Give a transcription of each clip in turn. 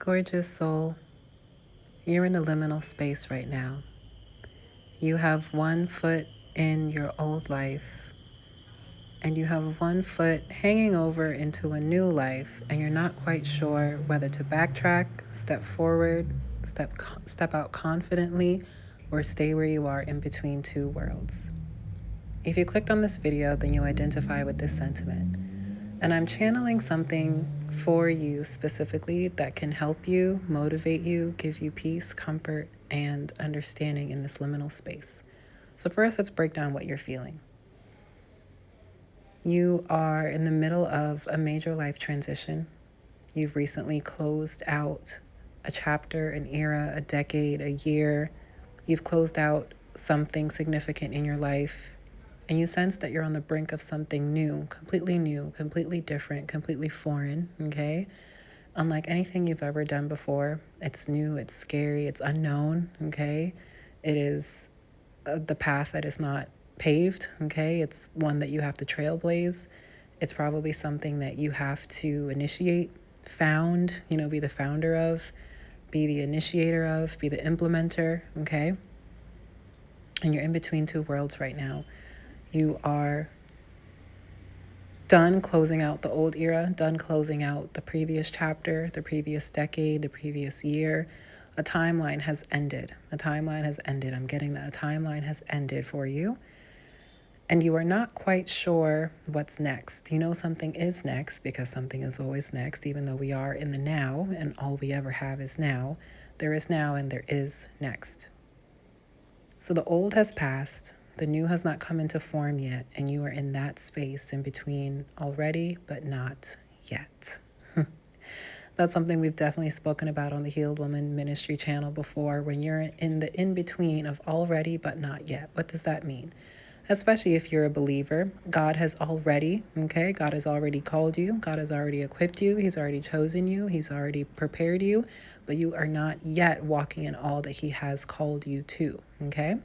Gorgeous soul, you're in a liminal space right now. You have one foot in your old life, and you have one foot hanging over into a new life, and you're not quite sure whether to backtrack, step forward, step out confidently, or stay where you are in between two worlds. If you clicked on this video, then you identify with this sentiment. And I'm channeling something for you specifically that can help you, motivate you, give you peace, comfort, and understanding in this liminal space. So first, let's break down what you're feeling. You are in the middle of a major life transition. You've recently closed out a chapter, an era, a decade, a year. You've closed out something significant in your life. And you sense that you're on the brink of something new, completely different, completely foreign, okay? Unlike anything you've ever done before. It's new, it's scary, it's unknown, okay? It is the path that is not paved, okay? It's one that you have to trailblaze. It's probably something that you have to initiate, be the founder of, be the initiator of, be the implementer, okay? And you're in between two worlds right now. You are done closing out the old era, done closing out the previous chapter, the previous decade, the previous year. A timeline has ended. I'm getting that. A timeline has ended for you. And you are not quite sure what's next. You know something is next because something is always next, even though we are in the now and all we ever have is now. There is now and there is next. So the old has passed. The new has not come into form yet, and you are in that space in between already, but not yet. That's something we've definitely spoken about on the Healed Woman Ministry channel before, when you're in the in-between of already, but not yet. What does that mean? Especially if you're a believer, God has already called you. God has already equipped you. He's already chosen you. He's already prepared you, but you are not yet walking in all that he has called you to, okay?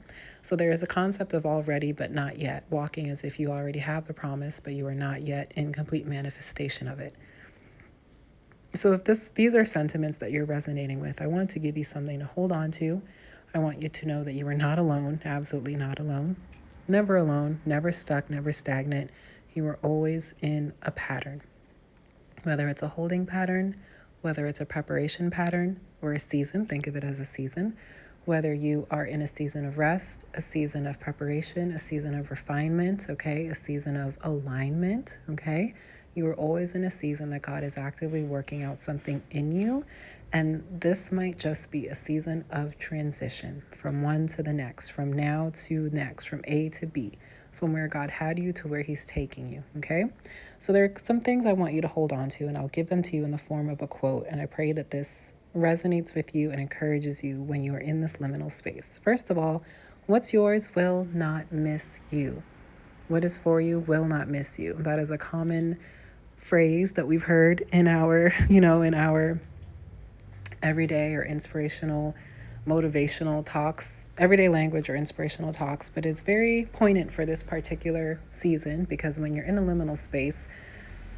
So there is a concept of already, but not yet, walking as if you already have the promise, but you are not yet in complete manifestation of it. So if these are sentiments that you're resonating with, I want to give you something to hold on to. I want you to know that you are not alone, absolutely not alone. Never alone, never stuck, never stagnant. You are always in a pattern. Whether it's a holding pattern, whether it's a preparation pattern, or a season, think of it as a season. Whether you are in a season of rest, a season of preparation, a season of refinement, okay, a season of alignment, okay? You are always in a season that God is actively working out something in you. And this might just be a season of transition from one to the next, from now to next, from A to B, from where God had you to where he's taking you, okay? So there are some things I want you to hold on to, and I'll give them to you in the form of a quote. And I pray that this resonates with you and encourages you when you are in this liminal space. First of all, what's yours will not miss you. What is for you will not miss you. That is a common phrase that we've heard in our everyday or inspirational, motivational talks, everyday language or inspirational talks, but it's very poignant for this particular season because when you're in a liminal space,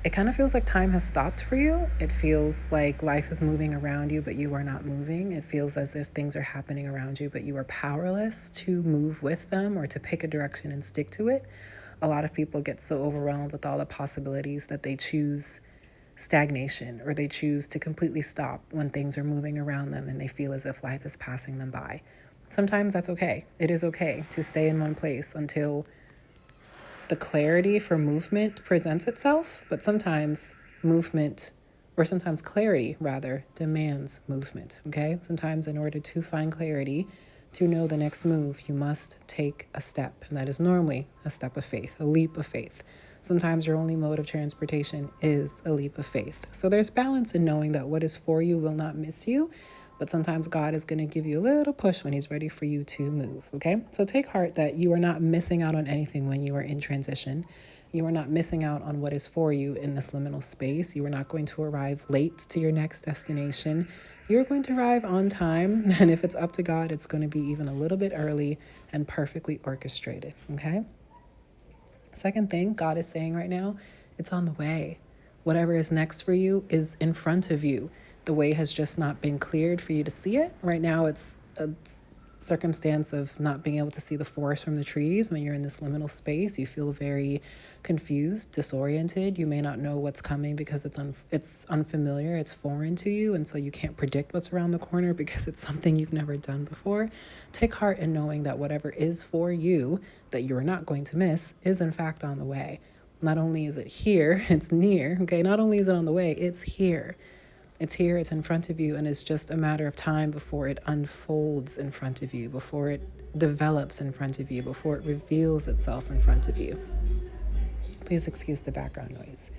it kind of feels like time has stopped for you. It feels like life is moving around you, but you are not moving. It feels as if things are happening around you, but you are powerless to move with them or to pick a direction and stick to it. A lot of people get so overwhelmed with all the possibilities that they choose stagnation, or they choose to completely stop when things are moving around them and they feel as if life is passing them by. Sometimes that's okay. It is okay to stay in one place until the clarity for movement presents itself, but sometimes clarity rather demands movement, okay? Sometimes in order to find clarity, to know the next move, you must take a step, and that is normally a step of faith, a leap of faith. Sometimes your only mode of transportation is a leap of faith. So there's balance in knowing that what is for you will not miss you, but sometimes God is going to give you a little push when he's ready for you to move, okay? So take heart that you are not missing out on anything when you are in transition. You are not missing out on what is for you in this liminal space. You are not going to arrive late to your next destination. You're going to arrive on time, and if it's up to God, it's going to be even a little bit early and perfectly orchestrated, okay? Second thing God is saying right now, it's on the way. Whatever is next for you is in front of you. The way has just not been cleared for you to see it. Right now, it's a circumstance of not being able to see the forest from the trees. When you're in this liminal space, you feel very confused, disoriented. You may not know what's coming because it's unfamiliar, it's foreign to you, and so you can't predict what's around the corner because it's something you've never done before. Take heart in knowing that whatever is for you that you are not going to miss is in fact on the way. Not only is it here, it's near, okay? Not only is it on the way, it's here. It's here, it's in front of you, and it's just a matter of time before it unfolds in front of you, before it develops in front of you, before it reveals itself in front of you. Please excuse the background noise.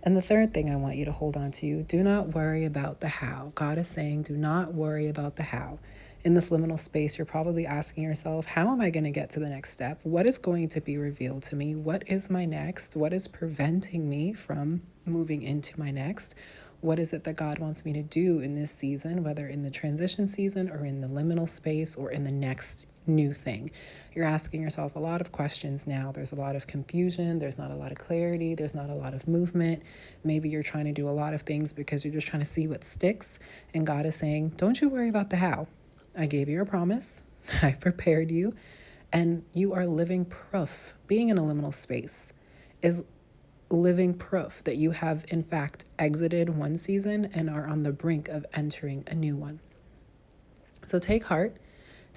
And the third thing I want you to hold on to, do not worry about the how. God is saying, do not worry about the how. In this liminal space, you're probably asking yourself, how am I going to get to the next step? What is going to be revealed to me? What is my next? What is preventing me from moving into my next? What is it that God wants me to do in this season, whether in the transition season or in the liminal space or in the next new thing? You're asking yourself a lot of questions now. There's a lot of confusion. There's not a lot of clarity. There's not a lot of movement. Maybe you're trying to do a lot of things because you're just trying to see what sticks. And God is saying, don't you worry about the how. I gave you a promise. I prepared you. And you are living proof. Being in a liminal space is living proof that you have in fact exited one season and are on the brink of entering a new one. So take heart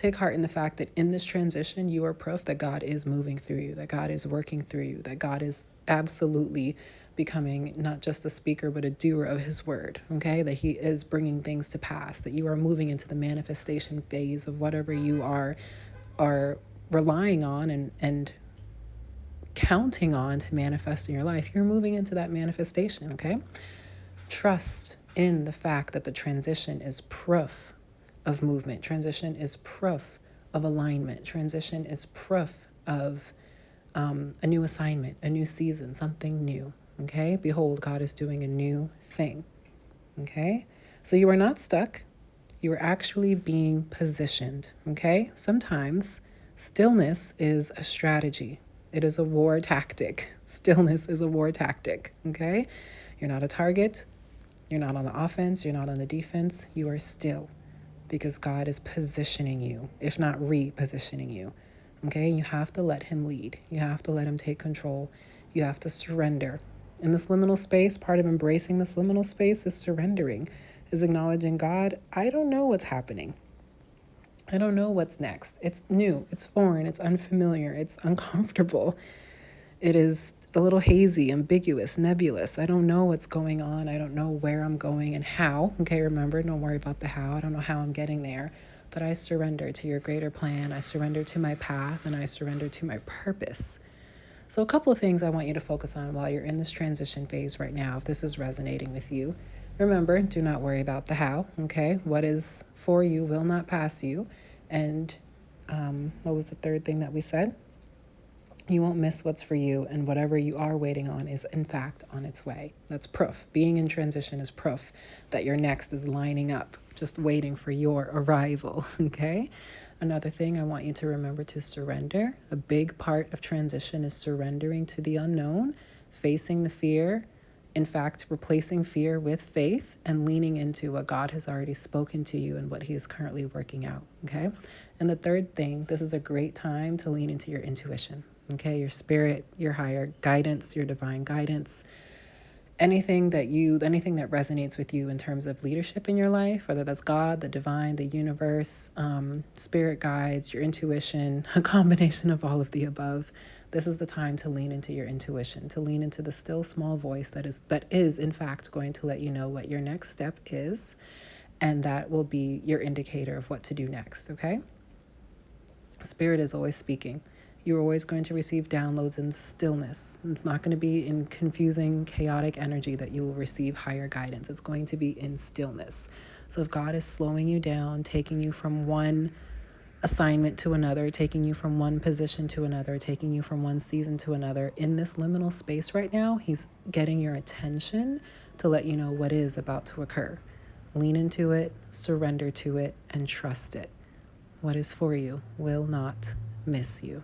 in the fact that in this transition, you are proof that God is moving through you, that God is working through you, that God is absolutely becoming not just a speaker, but a doer of his word, okay? That he is bringing things to pass, that you are moving into the manifestation phase of whatever you are relying on and counting on to manifest in your life. You're moving into that manifestation, okay? Trust in the fact that the transition is proof of movement. Transition is proof of alignment. Transition is proof of a new assignment, a new season, something new, okay? Behold, God is doing a new thing, okay? So you are not stuck. You are actually being positioned, okay? Sometimes stillness is a strategy. It is a war tactic. Stillness is a war tactic, okay? You're not a target. You're not on the offense. You're not on the defense. You are still because God is positioning you, if not repositioning you, okay? You have to let him lead. You have to let him take control. You have to surrender. In this liminal space, part of embracing this liminal space is surrendering, is acknowledging, God, I don't know what's happening. I don't know what's next. It's new, it's foreign, it's unfamiliar, it's uncomfortable. It is a little hazy, ambiguous, nebulous. I don't know what's going on. I don't know where I'm going and how. Okay, remember, don't worry about the how. I don't know how I'm getting there, but I surrender to your greater plan. I surrender to my path and I surrender to my purpose. So a couple of things I want you to focus on while you're in this transition phase right now, if this is resonating with you. Remember, do not worry about the how, okay? What is for you will not pass you. And what was the third thing that we said? You won't miss what's for you, and whatever you are waiting on is, in fact, on its way. That's proof. Being in transition is proof that your next is lining up, just waiting for your arrival, okay? Another thing I want you to remember to surrender. A big part of transition is surrendering to the unknown, facing the fear, in fact, replacing fear with faith and leaning into what God has already spoken to you and what he is currently working out, okay? And the third thing, this is a great time to lean into your intuition, okay? Your spirit, your higher guidance, your divine guidance, anything that resonates with you in terms of leadership in your life, whether that's God, the divine, the universe, spirit guides, your intuition, a combination of all of the above. This is the time to lean into your intuition, to lean into the still small voice that is in fact going to let you know what your next step is, and that will be your indicator of what to do next, okay? Spirit is always speaking. You're always going to receive downloads in stillness. It's not going to be in confusing, chaotic energy that you will receive higher guidance. It's going to be in stillness. So if God is slowing you down, taking you from one assignment to another, taking you from one position to another, taking you from one season to another, in this liminal space right now, he's getting your attention to let you know what is about to occur. Lean into it, surrender to it, and trust it. What is for you will not miss you.